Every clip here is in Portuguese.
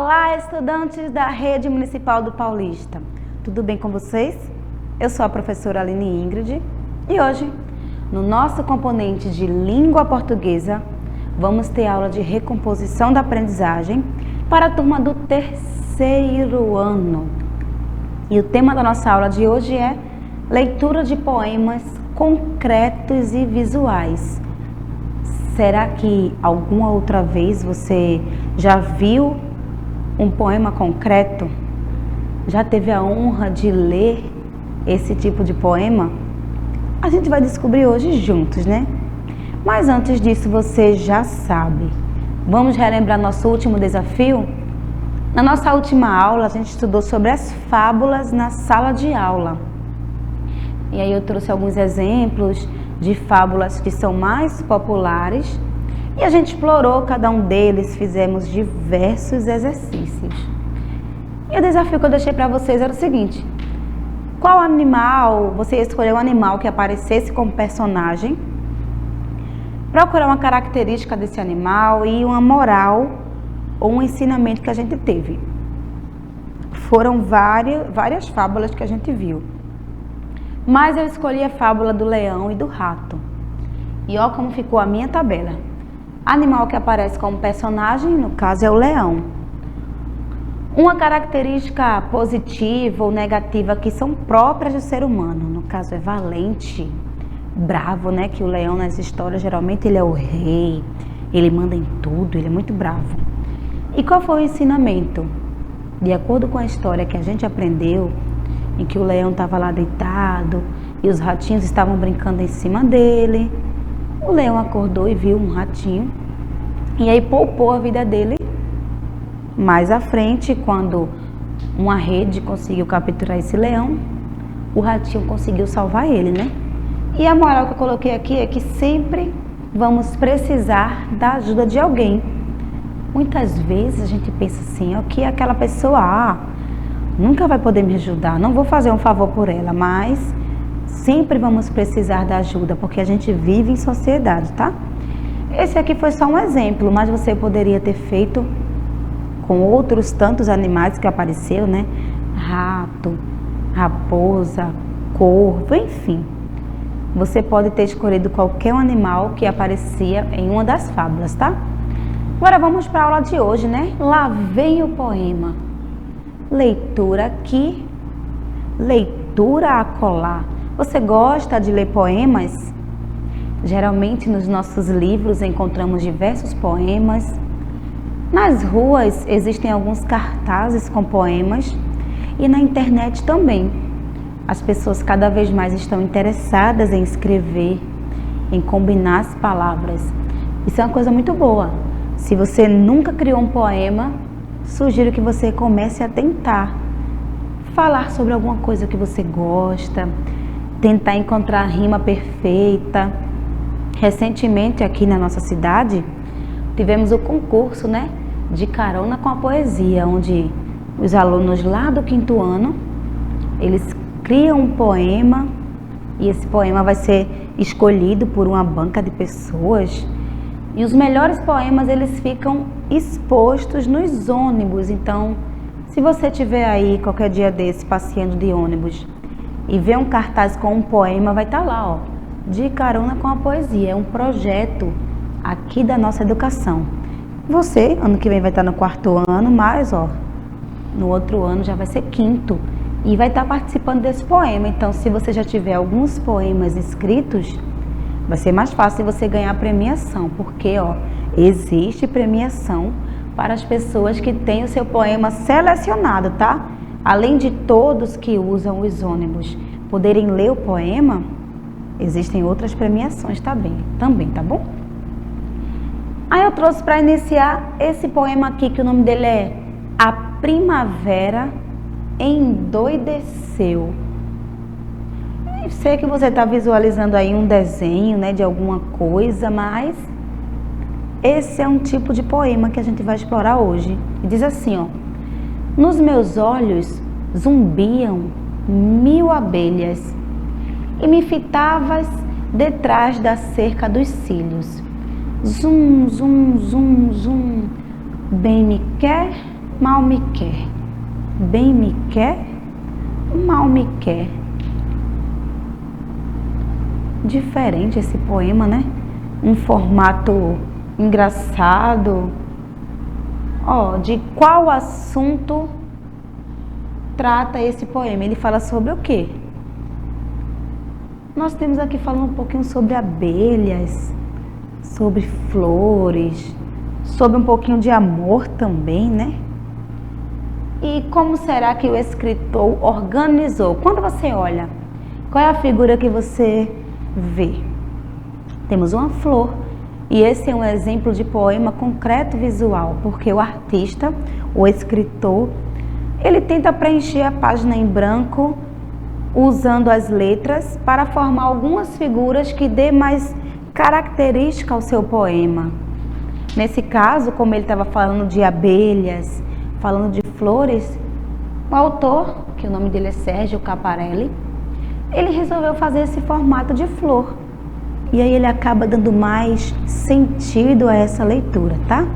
Olá, estudantes da Rede Municipal do Paulista. Tudo bem com vocês? Eu sou a professora Aline Ingrid e hoje, no nosso componente de língua portuguesa, vamos ter aula de recomposição da aprendizagem para a turma do terceiro ano. E o tema da nossa aula de hoje é leitura de poemas concretos e visuais. Será que alguma outra vez você já viu um poema concreto? Já teve a honra de ler esse tipo de poema? A gente vai descobrir hoje juntos, né? Mas antes disso, você já sabe. Vamos relembrar nosso último desafio? Na nossa última aula, a gente estudou sobre as fábulas na sala de aula. E aí eu trouxe alguns exemplos de fábulas que são mais populares e a gente explorou cada um deles, fizemos diversos exercícios. E o desafio que eu deixei para vocês era o seguinte: qual animal, você ia escolher um animal que aparecesse como personagem, procurar uma característica desse animal e uma moral ou um ensinamento que a gente teve. Foram várias fábulas que a gente viu. Mas eu escolhi a fábula do leão e do rato. E ó como ficou a minha tabela. Animal que aparece como personagem, no caso é o leão. Uma característica positiva ou negativa que são próprias do ser humano, no caso é valente, bravo, né? Que o leão nas histórias geralmente ele é o rei, ele manda em tudo, ele é muito bravo. E qual foi o ensinamento? De acordo com a história que a gente aprendeu, em que o leão estava lá deitado e os ratinhos estavam brincando em cima dele. O leão acordou e viu um ratinho e aí poupou a vida dele. Mais à frente, quando uma rede conseguiu capturar esse leão, o ratinho conseguiu salvar ele, né? E a moral que eu coloquei aqui é que sempre vamos precisar da ajuda de alguém. Muitas vezes a gente pensa assim, ó, que aquela pessoa nunca vai poder me ajudar, não vou fazer um favor por ela, mas sempre vamos precisar da ajuda, porque a gente vive em sociedade, tá? Esse aqui foi só um exemplo, mas você poderia ter feito com outros tantos animais que apareceram, né? Rato, raposa, corvo, enfim. Você pode ter escolhido qualquer um animal que aparecia em uma das fábulas, tá? Agora vamos para a aula de hoje, né? Lá vem o poema. Leitura aqui, leitura acolá. Você gosta de ler poemas? Geralmente nos nossos livros encontramos diversos poemas. Nas ruas existem alguns cartazes com poemas e na internet também. As pessoas cada vez mais estão interessadas em escrever, em combinar as palavras. Isso é uma coisa muito boa. Se você nunca criou um poema, sugiro que você comece a tentar falar sobre alguma coisa que você gosta, tentar encontrar a rima perfeita. Recentemente aqui na nossa cidade, tivemos o concurso, né, de carona com a poesia, onde os alunos lá do 5º ano, eles criam um poema e esse poema vai ser escolhido por uma banca de pessoas. E os melhores poemas, eles ficam expostos nos ônibus. Então, se você estiver aí qualquer dia desse passeando de ônibus e ver um cartaz com um poema, vai estar lá, ó, de carona com a poesia. É um projeto aqui da nossa educação. Você, ano que vem vai estar no 4º ano, mas ó, no outro ano já vai ser 5º e vai estar participando desse poema. Então, se você já tiver alguns poemas escritos, vai ser mais fácil você ganhar a premiação, porque ó, existe premiação para as pessoas que têm o seu poema selecionado, tá? Além de todos que usam os ônibus poderem ler o poema, existem outras premiações também, tá bom? Aí eu trouxe para iniciar esse poema aqui, que o nome dele é A Primavera Endoideceu. Eu sei que você está visualizando aí um desenho, né, de alguma coisa, mas esse é um tipo de poema que a gente vai explorar hoje. E diz assim, ó: nos meus olhos zumbiam 1000 abelhas e me fitavas detrás da cerca dos cílios. Zum, zum, zum, zum, bem me quer, Mal me quer. Bem me quer, mal me quer. Diferente esse poema, né? Um formato engraçado. Ó, de qual assunto trata esse poema? Ele fala sobre o quê? Nós temos aqui falando um pouquinho sobre abelhas, sobre flores, sobre um pouquinho de amor também, né? E como será que o escritor organizou? Quando você olha, qual é a figura que você vê? Temos uma flor. E esse é um exemplo de poema concreto visual, porque o artista, o escritor, ele tenta preencher a página em branco usando as letras para formar algumas figuras que dê mais característica ao seu poema. Nesse caso, como ele estava falando de abelhas, falando de flores, o autor, que o nome dele é Sérgio Caparelli, ele resolveu fazer esse formato de flor. E aí ele acaba dando mais sentido a essa leitura, tá?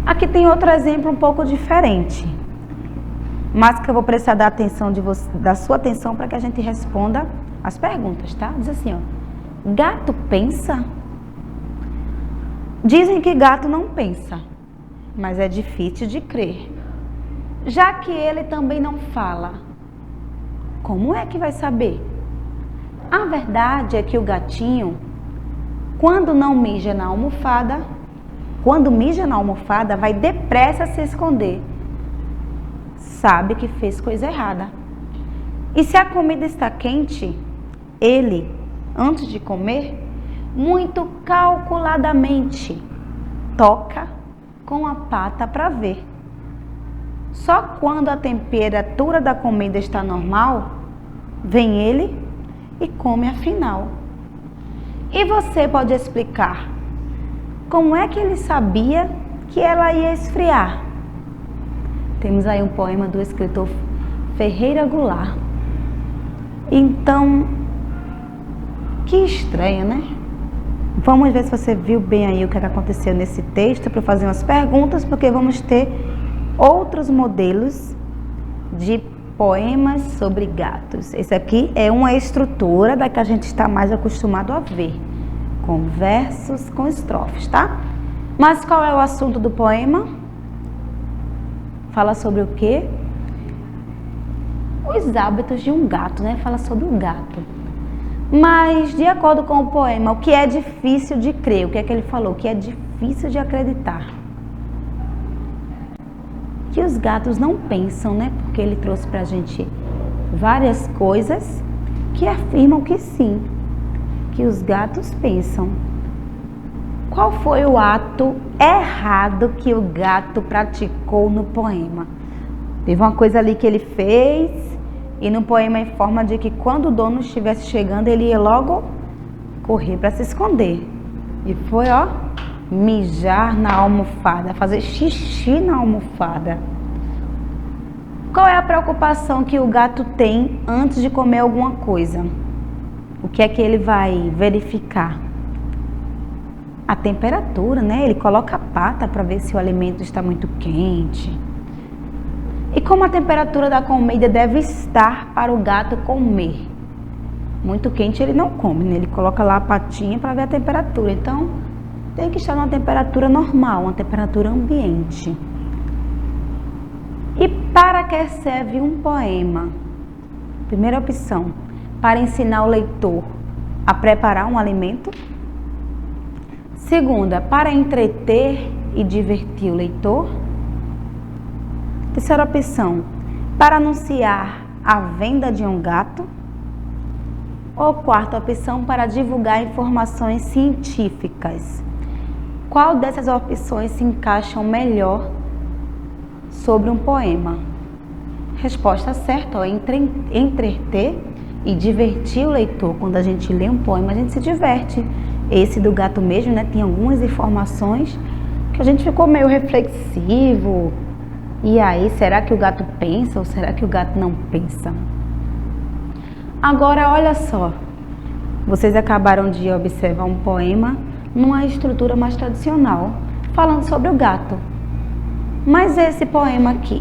Aqui tem outro exemplo um pouco diferente, mas que eu vou precisar da sua atenção para que a gente responda as perguntas, tá? Diz assim, ó, gato pensa? Dizem que gato não pensa, mas é difícil de crer. Já que ele também não fala, como é que vai saber? A verdade é que o gatinho, quando mija na almofada, vai depressa se esconder. Sabe que fez coisa errada. E se a comida está quente, ele, antes de comer, muito calculadamente, toca com a pata para ver. Só quando a temperatura da comida está normal, vem ele e come afinal. E você pode explicar como é que ele sabia que ela ia esfriar? Temos aí um poema do escritor Ferreira Goulart. Então, que estranho, né? Vamos ver se você viu bem aí o que aconteceu nesse texto para fazer umas perguntas, porque vamos ter outros modelos de poemas sobre gatos. Esse aqui é uma estrutura da que a gente está mais acostumado a ver, com versos, com estrofes, tá? Mas qual é o assunto do poema? Fala sobre o quê? Os hábitos de um gato, né? Fala sobre o gato. Mas, de acordo com o poema, o que é difícil de crer? O que é que ele falou? O que é difícil de acreditar? Que os gatos não pensam, né? Porque ele trouxe pra gente várias coisas que afirmam que sim, que os gatos pensam. Qual foi o ato errado que o gato praticou no poema? Teve uma coisa ali que ele fez e no poema informa de que quando o dono estivesse chegando, ele ia logo correr para se esconder. E foi, ó, mijar na almofada, fazer xixi na almofada. Qual é a preocupação que o gato tem antes de comer alguma coisa? O que é que ele vai verificar? A temperatura, né? Ele coloca a pata para ver se o alimento está muito quente. E como a temperatura da comida deve estar para o gato comer? Muito quente ele não come, né? Ele coloca lá a patinha para ver a temperatura. Então, tem que estar numa temperatura normal, uma temperatura ambiente. E para que serve um poema? Primeira opção, para ensinar o leitor a preparar um alimento. Segunda, para entreter e divertir o leitor. Terceira opção, para anunciar a venda de um gato. Ou quarta opção, para divulgar informações científicas. Qual dessas opções se encaixam melhor sobre um poema? Resposta certa, ó, entreter e divertir o leitor. Quando a gente lê um poema, a gente se diverte. Esse do gato mesmo, né, tem algumas informações que a gente ficou meio reflexivo. E aí, será que o gato pensa ou será que o gato não pensa? Agora, olha só. Vocês acabaram de observar um poema numa estrutura mais tradicional, falando sobre o gato. Mas esse poema aqui,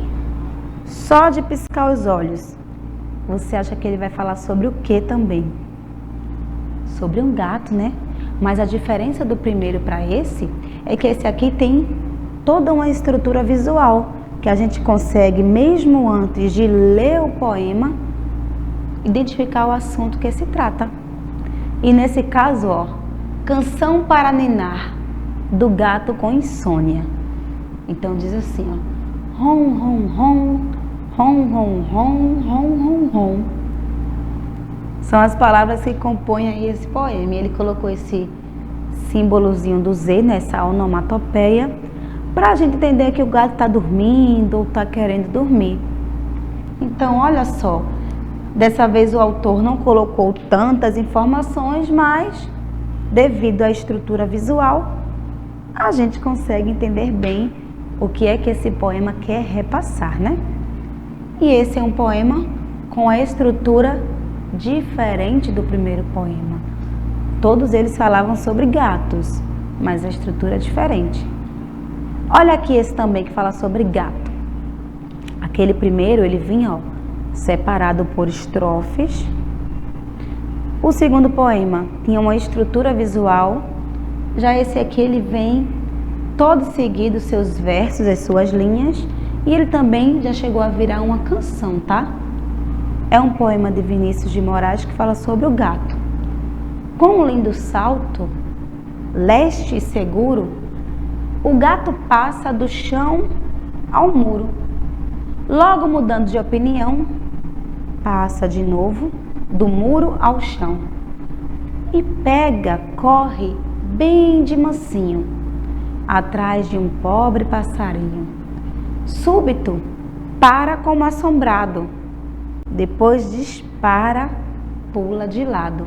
só de piscar os olhos, você acha que ele vai falar sobre o que também? Sobre um gato, né? Mas a diferença do primeiro para esse é que esse aqui tem toda uma estrutura visual que a gente consegue, mesmo antes de ler o poema, identificar o assunto que se trata. E nesse caso, ó, Canção para Ninar, do gato com insônia. Então diz assim, ó, rom, rom, rom, rom, rom, rom, rom, rom, rom. São as palavras que compõem aí esse poema. Ele colocou esse símbolozinho do Z, nessa onomatopeia, para a gente entender que o gato está dormindo ou está querendo dormir. Então, olha só, dessa vez o autor não colocou tantas informações, mas devido à estrutura visual, a gente consegue entender bem o que é que esse poema quer repassar, né? E esse é um poema com a estrutura diferente do primeiro poema. Todos eles falavam sobre gatos, mas a estrutura é diferente. Olha aqui esse também que fala sobre gato. Aquele primeiro, ele vinha, ó, separado por estrofes. O segundo poema tinha uma estrutura visual. Já esse aqui, ele vem todo seguido, seus versos, as suas linhas. E ele também já chegou a virar uma canção, tá? É um poema de Vinícius de Moraes que fala sobre o gato. Com um lindo salto, leste e seguro, o gato passa do chão ao muro. Logo mudando de opinião, passa de novo do muro ao chão. E pega, corre bem de mansinho, atrás de um pobre passarinho. Súbito, para como assombrado, depois dispara, pula de lado.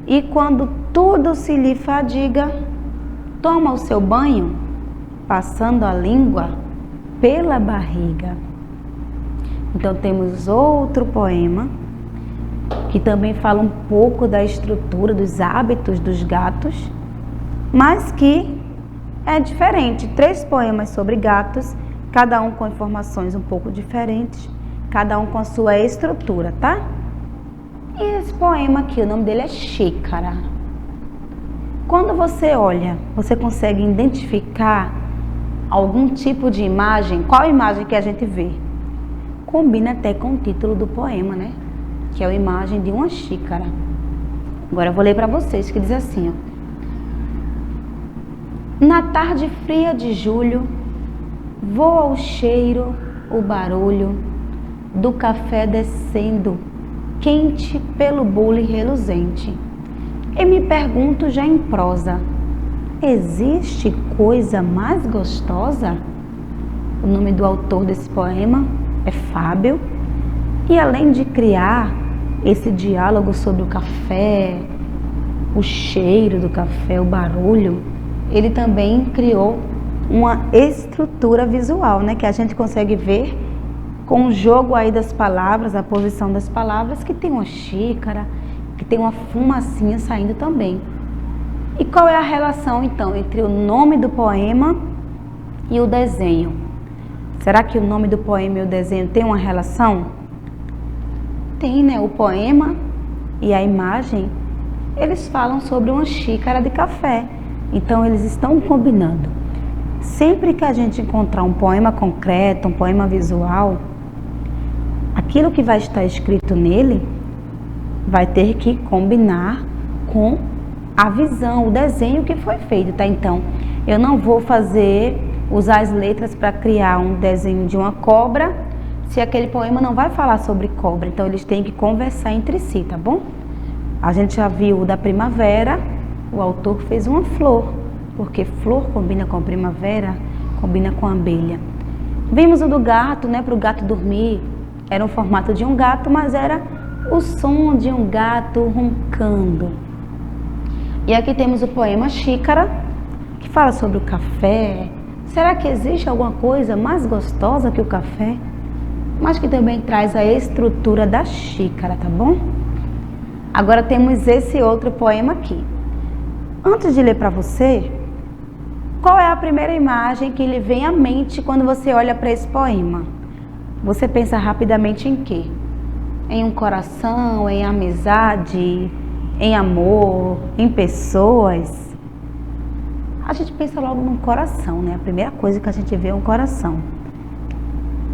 E quando tudo se lhe fadiga, toma o seu banho, passando a língua pela barriga. Então temos outro poema que também fala um pouco da estrutura, dos hábitos dos gatos, mas que é diferente. 3 poemas sobre gatos, cada um com informações um pouco diferentes, cada um com a sua estrutura, tá? E esse poema aqui, o nome dele é Xícara. Quando você olha, você consegue identificar algum tipo de imagem? Qual imagem que a gente vê? Combina até com o título do poema, né? Que é a imagem de uma xícara. Agora eu vou ler para vocês, que diz assim, ó. Na tarde fria de julho, voa o cheiro, o barulho do café descendo, quente pelo bule reluzente. E me pergunto já em prosa, existe coisa mais gostosa? O nome do autor desse poema é Fábio. E além de criar esse diálogo sobre o café, o cheiro do café, o barulho, ele também criou uma estrutura visual, né? Que a gente consegue ver com o jogo aí das palavras, a posição das palavras, que tem uma xícara, que tem uma fumacinha saindo também. E qual é a relação, então, entre o nome do poema e o desenho? Será que o nome do poema e o desenho tem uma relação? Tem, né? O poema e a imagem, eles falam sobre uma xícara de café. Então, eles estão combinando. Sempre que a gente encontrar um poema concreto, um poema visual, aquilo que vai estar escrito nele vai ter que combinar com a visão, o desenho que foi feito, tá? Então, eu não vou usar as letras para criar um desenho de uma cobra, se aquele poema não vai falar sobre cobra. Então, eles têm que conversar entre si, tá bom? A gente já viu o da primavera, o autor fez uma flor, porque flor combina com primavera, combina com abelha. Vimos o do gato, né? Para o gato dormir, era um formato de um gato, mas era o som de um gato roncando. E aqui temos o poema Xícara, que fala sobre o café. Será que existe alguma coisa mais gostosa que o café? Mas que também traz a estrutura da xícara, tá bom? Agora temos esse outro poema aqui. Antes de ler para você, qual é a primeira imagem que lhe vem à mente quando você olha para esse poema? Você pensa rapidamente em quê? Em um coração, em amizade, em amor, em pessoas? A gente pensa logo no coração, né? A primeira coisa que a gente vê é um coração.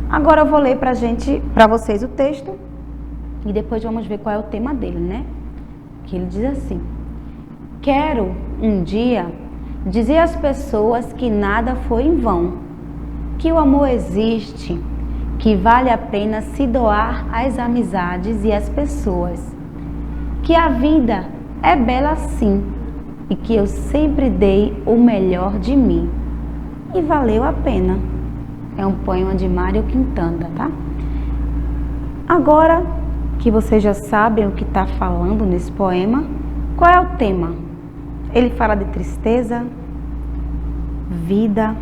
Agora eu vou ler para vocês o texto e depois vamos ver qual é o tema dele, né? Que ele diz assim: quero um dia dizer às pessoas que nada foi em vão, que o amor existe, que vale a pena se doar às amizades e às pessoas, que a vida é bela sim e que eu sempre dei o melhor de mim e valeu a pena. É um poema de Mário Quintana, tá? Agora que vocês já sabem o que está falando nesse poema, qual é o tema? Ele fala de tristeza, vida,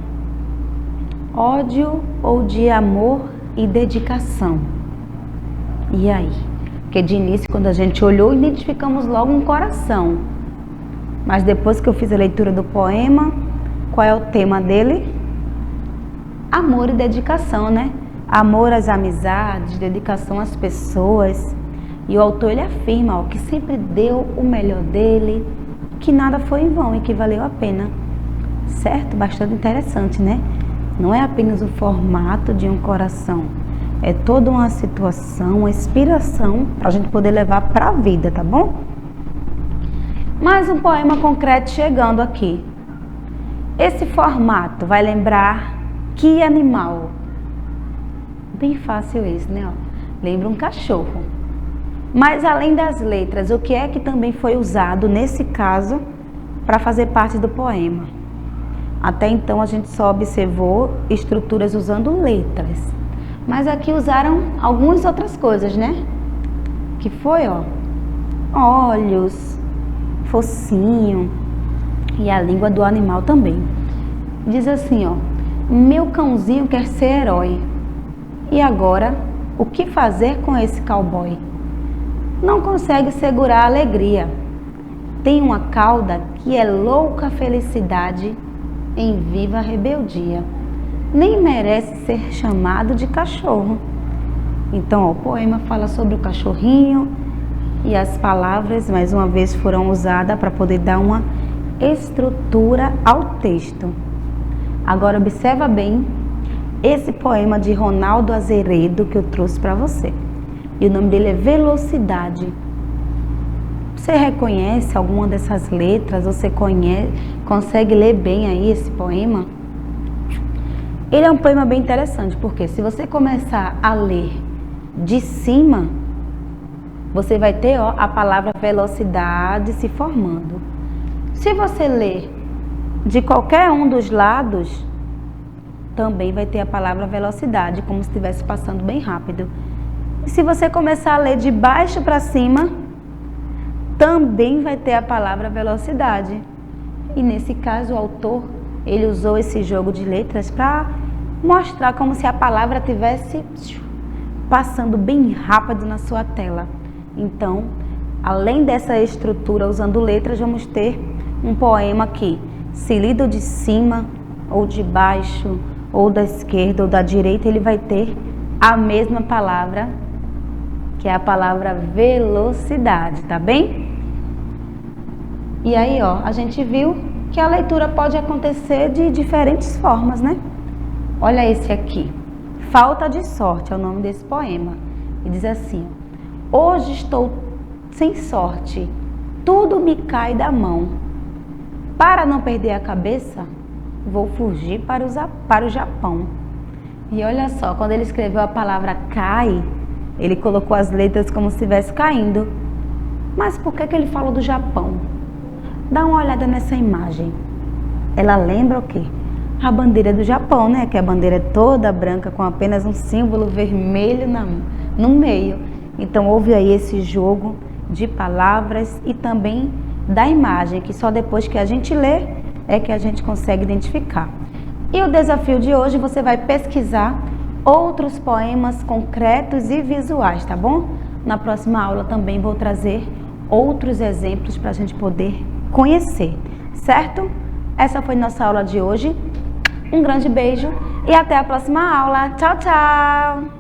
ódio ou de amor e dedicação? E aí? Porque de início, quando a gente olhou, identificamos logo um coração. Mas depois que eu fiz a leitura do poema, qual é o tema dele? Amor e dedicação, né? Amor às amizades, dedicação às pessoas. E o autor, ele afirma, que sempre deu o melhor dele, que nada foi em vão e que valeu a pena. Certo? Bastante interessante, né? Não é apenas o formato de um coração, é toda uma situação, uma inspiração para a gente poder levar para a vida, tá bom? Mais um poema concreto chegando aqui. Esse formato vai lembrar que animal? Bem fácil esse, né? Lembra um cachorro. Mas além das letras, o que é que também foi usado nesse caso para fazer parte do poema? Até então a gente só observou estruturas usando letras. Mas aqui usaram algumas outras coisas, né? Que foi, olhos, focinho e a língua do animal também. Diz assim, meu cãozinho quer ser herói. E agora, o que fazer com esse cowboy? Não consegue segurar a alegria. Tem uma cauda que é louca felicidade em viva rebeldia. Nem merece ser chamado de cachorro. Então, o poema fala sobre o cachorrinho e as palavras, mais uma vez, foram usadas para poder dar uma estrutura ao texto. Agora, observa bem esse poema de Ronaldo Azeredo que eu trouxe para você. E o nome dele é Velocidade. Você reconhece alguma dessas letras? Você consegue ler bem aí esse poema? Ele é um poema bem interessante, porque se você começar a ler de cima, você vai ter a palavra velocidade se formando. Se você ler de qualquer um dos lados, também vai ter a palavra velocidade, como se estivesse passando bem rápido. E se você começar a ler de baixo para cima, também vai ter a palavra velocidade. E nesse caso o autor, ele usou esse jogo de letras para mostrar como se a palavra estivesse passando bem rápido na sua tela. Então, além dessa estrutura usando letras, vamos ter um poema que, se lido de cima ou de baixo, ou da esquerda ou da direita, ele vai ter a mesma palavra, que é a palavra velocidade, tá bem? E aí, a gente viu que a leitura pode acontecer de diferentes formas, né? Olha esse aqui. Falta de sorte é o nome desse poema. E diz assim: hoje estou sem sorte, tudo me cai da mão. Para não perder a cabeça, vou fugir para o Japão. E olha só, quando ele escreveu a palavra cai, ele colocou as letras como se estivesse caindo. Mas por que ele falou do Japão? Dá uma olhada nessa imagem. Ela lembra o quê? A bandeira do Japão, né? Que a bandeira é toda branca com apenas um símbolo vermelho no meio. Então houve aí esse jogo de palavras e também da imagem, que só depois que a gente lê é que a gente consegue identificar. E o desafio de hoje, você vai pesquisar outros poemas concretos e visuais, tá bom? Na próxima aula também vou trazer outros exemplos para a gente poder conhecer, certo? Essa foi nossa aula de hoje. Um grande beijo e até a próxima aula. Tchau, tchau!